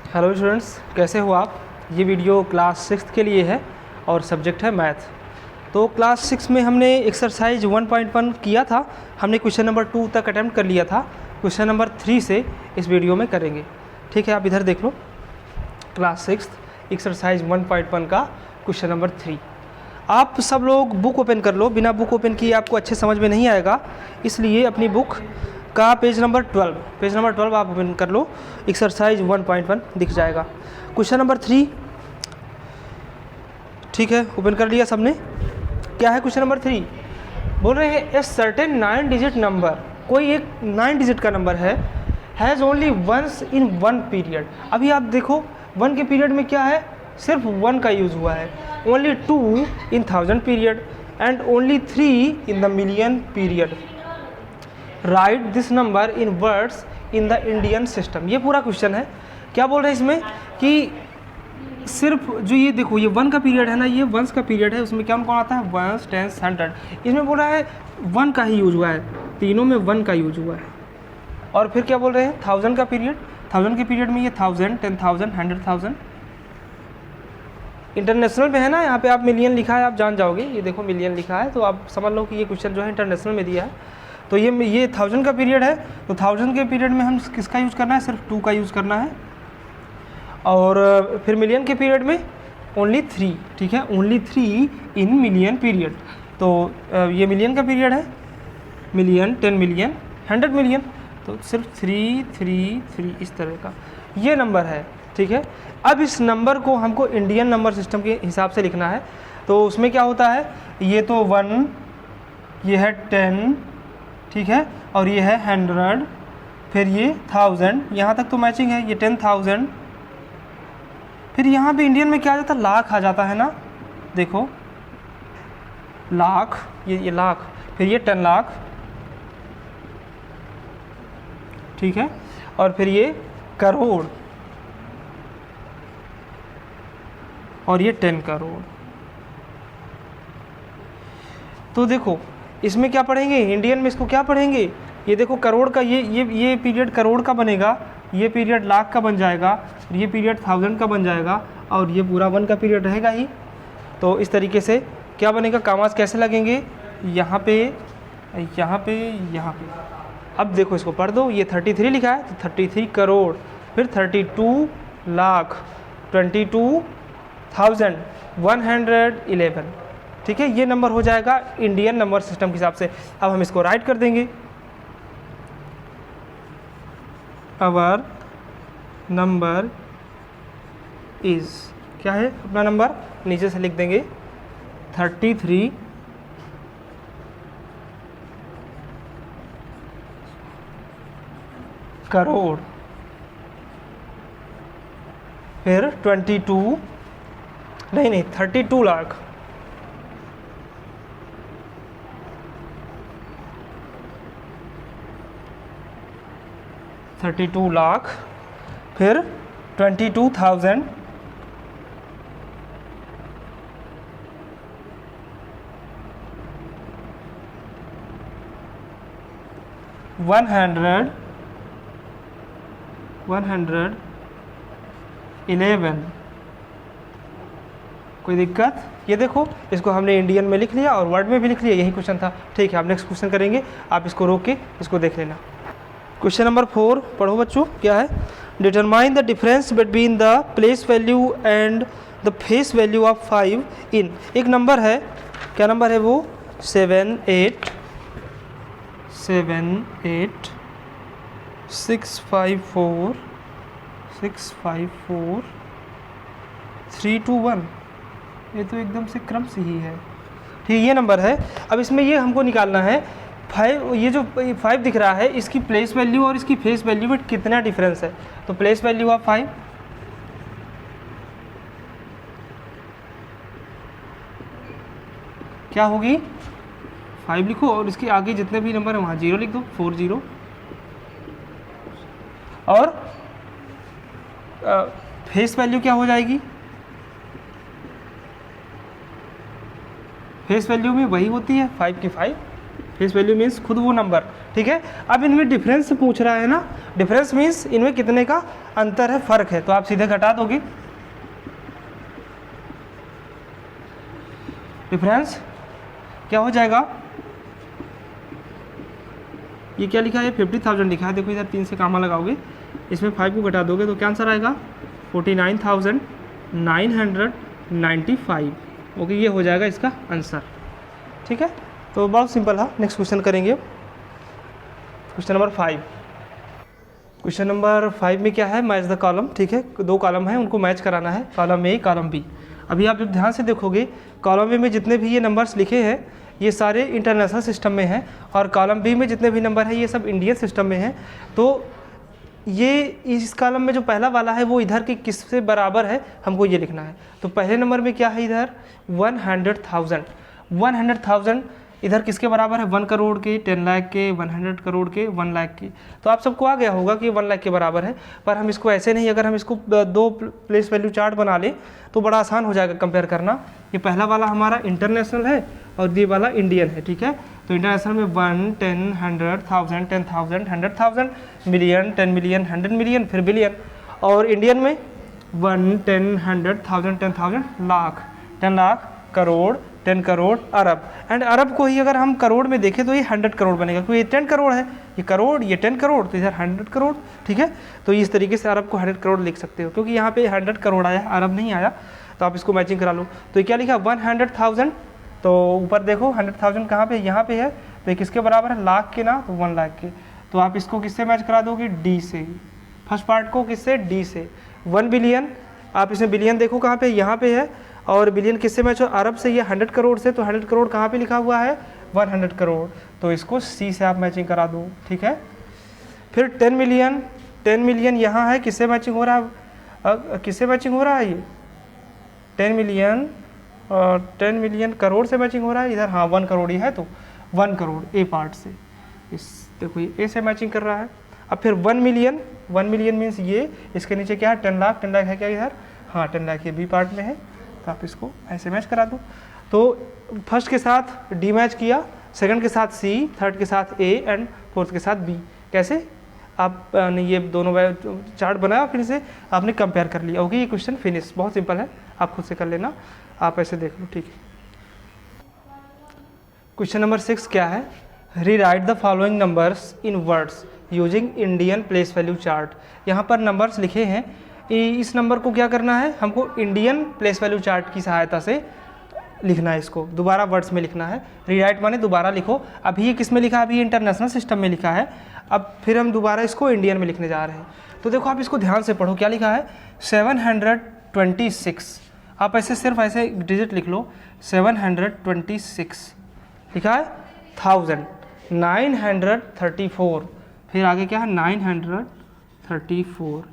Hello students, कैसे हो आप। ये वीडियो क्लास 6 के लिए है और सब्जेक्ट है मैथ। तो क्लास 6 में हमने एक्सरसाइज 1.1 किया था। हमने क्वेश्चन नंबर 2 तक अटैम्प्ट कर लिया था। क्वेश्चन नंबर 3 से इस वीडियो में करेंगे। ठीक है, आप इधर देख लो। क्लास 6 एक्सरसाइज 1.1 का क्वेश्चन नंबर 3। आप सब लोग बुक ओपन कर लो। बिना बुक ओपन किए आपको अच्छे समझ में नहीं आएगा, इसलिए अपनी बुक का पेज नंबर 12 आप ओपन कर लो। एक्सरसाइज 1.1 दिख जाएगा। क्वेश्चन नंबर 3, ठीक है, ओपन कर लिया सबने। क्या है क्वेश्चन नंबर 3? बोल रहे हैं ए सर्टेन 9 डिजिट नंबर, कोई एक 9 डिजिट का नंबर है, has only once in one period. अभी आप देखो, वन के पीरियड में क्या है, सिर्फ वन का यूज़ हुआ है। Only 2 in 1000 period and only 3 in the million period. Right this number in words in the Indian system. ये पूरा क्वेश्चन है। क्या बोल रहे हैं इसमें कि सिर्फ जो ये देखो, ये वन का पीरियड है ना, ये वंस का पीरियड है। उसमें क्या कौन आता है, वंस, टेंस, 100। इसमें बोल रहा है वन का ही यूज हुआ है, तीनों में वन का यूज हुआ है। और फिर क्या बोल रहे हैं, 1000 का पीरियड। 1000 के पीरियड में ये 1000, 10,000, 100,000। इंटरनेशनल में है ना, यहाँ पे आप मिलियन लिखा है, आप जान जाओगे। ये देखो मिलियन लिखा है, तो आप समझ लो कि ये क्वेश्चन जो है इंटरनेशनल में दिया है। तो ये 1000 का पीरियड है, तो 1000 के पीरियड में हम किसका यूज़ करना है, सिर्फ 2 का यूज़ करना है। और फिर मिलियन के पीरियड में ओनली 3, ठीक है, ओनली 3 इन मिलियन पीरियड। तो ये मिलियन का पीरियड है, मिलियन, 10 मिलियन, 100 मिलियन, तो सिर्फ 3, 3, 3 इस तरह का ये नंबर है। ठीक है, अब इस नंबर को हमको इंडियन नंबर सिस्टम के हिसाब से लिखना है। तो उसमें क्या होता है, ये तो 1, ये है 10, ठीक है, और ये है 100, फिर ये 1000, यहाँ तक तो मैचिंग है, ये 10,000। फिर यहाँ पे इंडियन में क्या आ जाता है, लाख आ जाता है ना, देखो लाख, ये लाख, फिर ये 10 लाख, ठीक है, और फिर ये करोड़, और ये 10 करोड़। तो देखो इसमें क्या पढ़ेंगे, इंडियन में इसको क्या पढ़ेंगे, ये देखो करोड़ का, ये पीरियड करोड़ का बनेगा, ये पीरियड लाख का बन जाएगा, ये पीरियड 1000 का बन जाएगा, और ये पूरा 1 का पीरियड रहेगा ही। तो इस तरीके से क्या बनेगा, कामास कैसे लगेंगे, यहाँ पे, यहाँ पे, यहाँ पे। अब देखो इसको पढ़ दो, ये 33 लिखा है, तो 33 करोड़, फिर 32 लाख, 22,111, ठीक है। ये नंबर हो जाएगा इंडियन नंबर सिस्टम के हिसाब से। अब हम इसको राइट कर देंगे, आवर नंबर इज, क्या है अपना नंबर, नीचे से लिख देंगे 33 करोड़, फिर 32 नहीं 32 लाख, फिर 22,000, $111। कोई दिक्कत? ये देखो, इसको हमने इंडियन में लिख लिया और वर्ड में भी लिख लिया, यही क्वेश्चन था। ठीक है, आप नेक्स्ट क्वेश्चन करेंगे, आप इसको रोक के इसको देख लेना। क्वेश्चन नंबर 4 पढ़ो बच्चों। क्या है, determine the difference between the place value and the face value of 5 इन। एक नंबर है, क्या नंबर है वो, 7, 8, 6, 5, 4, 3, 2, 1। ये तो एकदम से क्रम से ही है, ठीक, ये नंबर है। अब इसमें ये हमको निकालना है 5, ये जो 5 दिख रहा है, इसकी प्लेस वैल्यू और इसकी फेस वैल्यू में कितना डिफरेंस है। तो प्लेस वैल्यू ऑफ 5 क्या होगी, 5 लिखो और इसके आगे जितने भी नंबर है वहाँ 0 लिख दो, 40। और फेस वैल्यू क्या हो जाएगी, फेस वैल्यू में वही होती है 5 की 5, फेस वैल्यू मीन्स खुद वो नंबर, ठीक है। अब इनमें डिफरेंस पूछ रहा है ना, डिफरेंस मीन्स इनमें कितने का अंतर है, फ़र्क है, तो आप सीधे घटा दोगे। डिफरेंस क्या हो जाएगा, ये क्या लिखा है 50,000 लिखा है, देखो इधर 3 से कामा लगाओगे, इसमें 5 को घटा दोगे तो क्या आंसर आएगा 49,995। ओके, ये हो जाएगा इसका आंसर, ठीक है। तो बहुत सिंपल है। नेक्स्ट क्वेश्चन करेंगे, क्वेश्चन नंबर 5। क्वेश्चन नंबर 5 में क्या है, मैच द कॉलम, ठीक है। 2 कॉलम है, उनको मैच कराना है, कॉलम ए कॉलम बी। अभी आप जब ध्यान से देखोगे कॉलम ए में जितने भी ये नंबर्स लिखे हैं ये सारे इंटरनेशनल सिस्टम में हैं, और कॉलम बी में जितने भी नंबर हैं ये सब इंडियन सिस्टम में हैं। तो ये इस कॉलम में जो पहला वाला है वो इधर की किससे बराबर है, हमको ये लिखना है। तो पहले नंबर में क्या है, इधर 100,000 इधर किसके बराबर है, 1 करोड़ के, 10 लाख के, 100 करोड़ के, 1 लाख के। तो आप सबको आ गया होगा कि 1 लाख के बराबर है, पर हम इसको ऐसे नहीं, अगर हम इसको 2 प्लेस वैल्यू चार्ट बना लें तो बड़ा आसान हो जाएगा कंपेयर करना। ये पहला वाला हमारा इंटरनेशनल है और ये वाला इंडियन है, ठीक है। तो इंटरनेशनल में 1, 10, 100,000, 10,000, 100,000, मिलियन, 10 मिलियन, 100 मिलियन, फिर बिलियन। और इंडियन में 1, 10, 100,000, 10,000, लाख, 10 लाख, करोड़, 10 करोड़, अरब। एंड अरब को ही अगर हम करोड़ में देखें तो ये 100 करोड़ बनेगा, क्योंकि ये 10 करोड़ है, ये करोड़, ये 10 करोड़, तो इधर 100 करोड़, ठीक है। तो इस तरीके से अरब को 100 करोड़ लिख सकते हो, क्योंकि यहाँ पे 100 करोड़ आया, अरब नहीं आया। तो आप इसको मैचिंग करा लो। तो ये क्या लिखा 100,000, तो ऊपर देखो 100,000 कहाँ पे, यहाँ पे है, तो ये किसके बराबर है, लाख के ना, तो 1 लाख के। तो आप इसको किससे मैच करा दोगे, डी से, फर्स्ट पार्ट को किससे, डी से। 1 बिलियन, आप इसमें बिलियन देखो कहाँ पे, यहाँ पे है, और बिलियन किससे मैच हो, अरब से, ये 100 करोड़ से, तो 100 करोड़ कहाँ पे लिखा हुआ है, 100 करोड़, तो इसको सी से आप मैचिंग करा दो, ठीक है। फिर 10 मिलियन, 10 मिलियन यहाँ है, किससे मैचिंग हो रहा है, किससे मैचिंग हो रहा है ये 10 मिलियन, और 10 मिलियन करोड़ से मैचिंग हो रहा है इधर, हाँ 1 करोड़ ही है, तो 1 करोड़ ए पार्ट से, इस देखो ये ए से मैचिंग कर रहा है। अब फिर 1 मिलियन, 1 मिलियन मीन्स ये, इसके नीचे क्या है 10 लाख, 10 लाख है क्या इधर, हाँ 10 लाख ये बी पार्ट में है, तो आप इसको ऐसे मैच करा दो। तो फर्स्ट के साथ डी मैच किया, सेकंड के साथ सी, थर्ड के साथ ए एंड फोर्थ के साथ बी। कैसे आपने ये दोनों चार्ट बनाया, फिर से आपने कंपेयर कर लिया। ओके, ये क्वेश्चन फिनिश, बहुत सिंपल है, आप खुद से कर लेना, आप ऐसे देख लो, ठीक है। क्वेश्चन नंबर 6 क्या है, rewrite the following numbers in words using Indian place value chart. यहाँ पर नंबर्स लिखे हैं, इस नंबर को क्या करना है, हमको इंडियन प्लेस वैल्यू चार्ट की सहायता से लिखना है, इसको दोबारा वर्ड्स में लिखना है। रीराइट माने दोबारा लिखो, अभी ये किस में लिखा है, अभी इंटरनेशनल सिस्टम में लिखा है, अब फिर हम दोबारा इसको इंडियन में लिखने जा रहे हैं। तो देखो आप इसको ध्यान से पढ़ो, क्या लिखा है 726, आप ऐसे सिर्फ ऐसे डिजिट लिख लो, 726 लिखा है 1934, फिर आगे क्या है 934।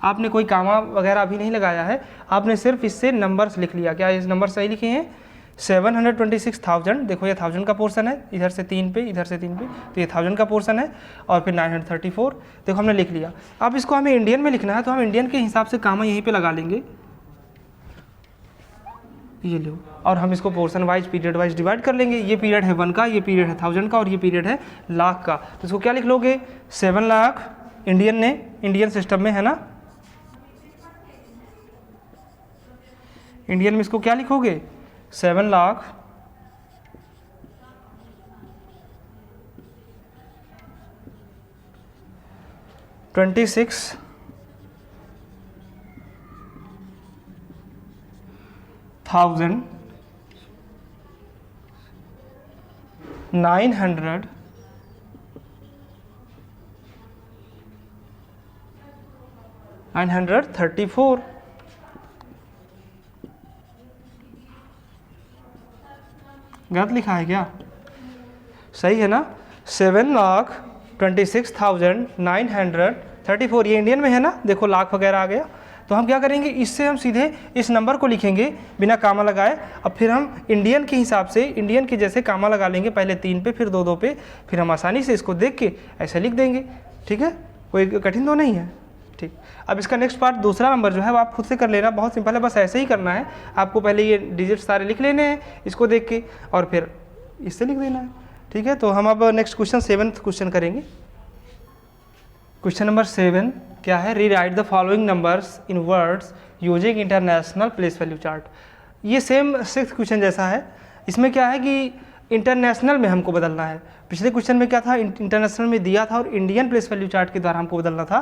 आपने कोई कामा वगैरह अभी नहीं लगाया है, आपने सिर्फ इससे नंबर्स लिख लिया। क्या ये नंबर सही लिखे हैं, 726,000, देखो ये 1000 का पोर्शन है, इधर से 3 पे, इधर से 3 पे, तो ये 1000 का पोर्शन है, और फिर 934, देखो हमने लिख लिया। अब इसको हमें इंडियन में लिखना है, तो हम इंडियन के हिसाब से कामा यहीं पे लगा लेंगे, ये लो, और हम इसको portion wise, period wise divide कर लेंगे। ये पीरियड है 1 का, ये पीरियड है 1000 का, और ये पीरियड है लाख का। तो इसको क्या लिख लोगे 7 लाख, इंडियन ने, इंडियन सिस्टम में है ना, इंडियन में इसको क्या लिखोगे 7 लाख 26,934 गलत लिखा है क्या, सही है ना, 7,26,934, ये इंडियन में है ना, देखो लाख वगैरह आ गया। तो हम क्या करेंगे, इससे हम सीधे इस नंबर को लिखेंगे बिना कामा लगाए। अब फिर हम इंडियन के हिसाब से, इंडियन के जैसे कामा लगा लेंगे, पहले 3 पे, फिर 2 पे, फिर हम आसानी से इसको देख के ऐसे लिख देंगे, ठीक है, कोई कठिन तो नहीं है, ठीक। अब इसका नेक्स्ट पार्ट, दूसरा नंबर जो है वो आप खुद से कर लेना, बहुत सिंपल है, बस ऐसे ही करना है आपको। पहले ये डिजिट सारे लिख लेने हैं इसको देख के, और फिर इससे लिख देना है। ठीक है, तो हम अब नेक्स्ट क्वेश्चन 7th क्वेश्चन करेंगे। क्वेश्चन नंबर 7 क्या है, री right the following numbers in words using international place value chart. ये सेम 6th क्वेश्चन जैसा है, इसमें क्या है कि इंटरनेशनल में हमको बदलना है। पिछले क्वेश्चन में क्या था, इंटरनेशनल में दिया था और इंडियन प्लेस वैल्यू चार्ट के द्वारा हमको बदलना था।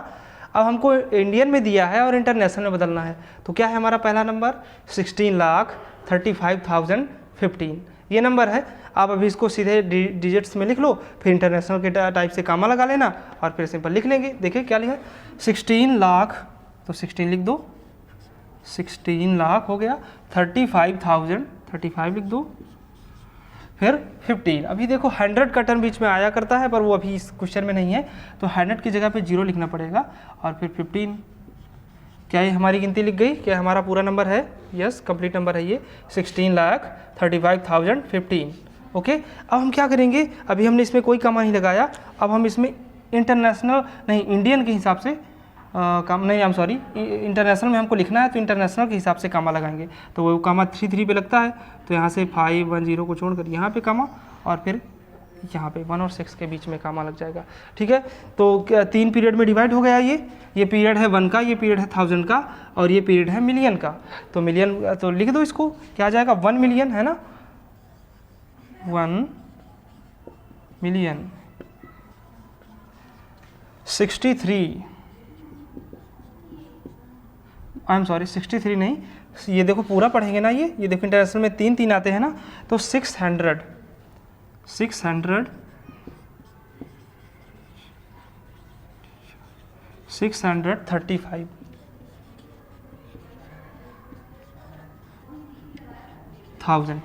अब हमको इंडियन में दिया है और इंटरनेशनल में बदलना है। तो क्या है हमारा पहला नंबर 16,35,015 ये नंबर है। आप अभी इसको सीधे डिजिट्स में लिख लो, फिर इंटरनेशनल के टाइप से कामा लगा लेना और फिर सिंपल लिख लेंगे। देखिए क्या लिखा है 16 लाख, तो 16 लिख दो, 16 लाख हो गया, 35,000 35 लिख दो, फिर 15। अभी देखो 100 का टर्म बीच में आया करता है पर वो अभी इस क्वेश्चन में नहीं है, तो 100 की जगह पे 0 लिखना पड़ेगा और फिर 15। क्या ये हमारी गिनती लिख गई? क्या हमारा पूरा नंबर है? यस, कंप्लीट नंबर है ये 16,35,015। ओके, अब हम क्या करेंगे, अभी हमने इसमें कोई कमा नहीं लगाया, अब हम इसमें इंटरनेशनल नहीं इंडियन के हिसाब से इंटरनेशनल में हमको लिखना है, तो इंटरनेशनल के हिसाब से कामा लगाएंगे। तो वो कामा 3 पे लगता है, तो यहाँ से 5 1 0 को छोड़कर यहाँ पे कामा और फिर यहाँ पे 1 और 6 के बीच में कामा लग जाएगा। ठीक है, तो 3 पीरियड में डिवाइड हो गया ये पीरियड है 1 का, ये पीरियड है 1000 का और ये पीरियड है मिलियन का। तो मिलियन तो लिख दो इसको, क्या आ जाएगा 1 मिलियन है ना, 1 मिलियन 63 नहीं, ये देखो पूरा पढ़ेंगे ना, ये देखो इंटरनेशनल में 3 3 आते हैं ना, तो 635,000।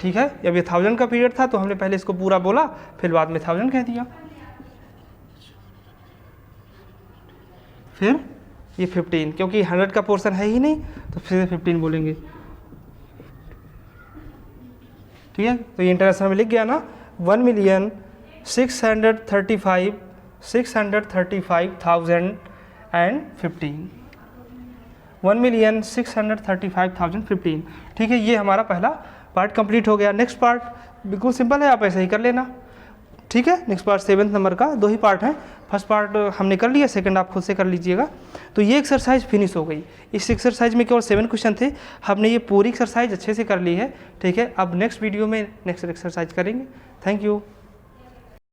ठीक है, जब ये 1000 का पीरियड था तो हमने पहले इसको पूरा बोला, फिर बाद में 1000 कह दिया। फिर ये 15, क्योंकि 100 का पोर्शन है ही नहीं तो फिर 15 बोलेंगे। ठीक है, तो ये इंटरनेशनल में लिख गया ना 1,635,015 1,635,015। ठीक है, ये हमारा पहला पार्ट कंप्लीट हो गया। नेक्स्ट पार्ट बिल्कुल सिंपल है, आप ऐसे ही कर लेना। ठीक है, नेक्स्ट पार्ट 7th नंबर का 2 ही पार्ट हैं। फर्स्ट पार्ट हमने कर लिया, सेकंड आप खुद से कर लीजिएगा। तो ये एक्सरसाइज फिनिश हो गई। इस एक्सरसाइज में केवल 7 क्वेश्चन थे, हमने ये पूरी एक्सरसाइज अच्छे से कर ली है। ठीक है, अब नेक्स्ट वीडियो में नेक्स्ट एक्सरसाइज करेंगे। Thank you.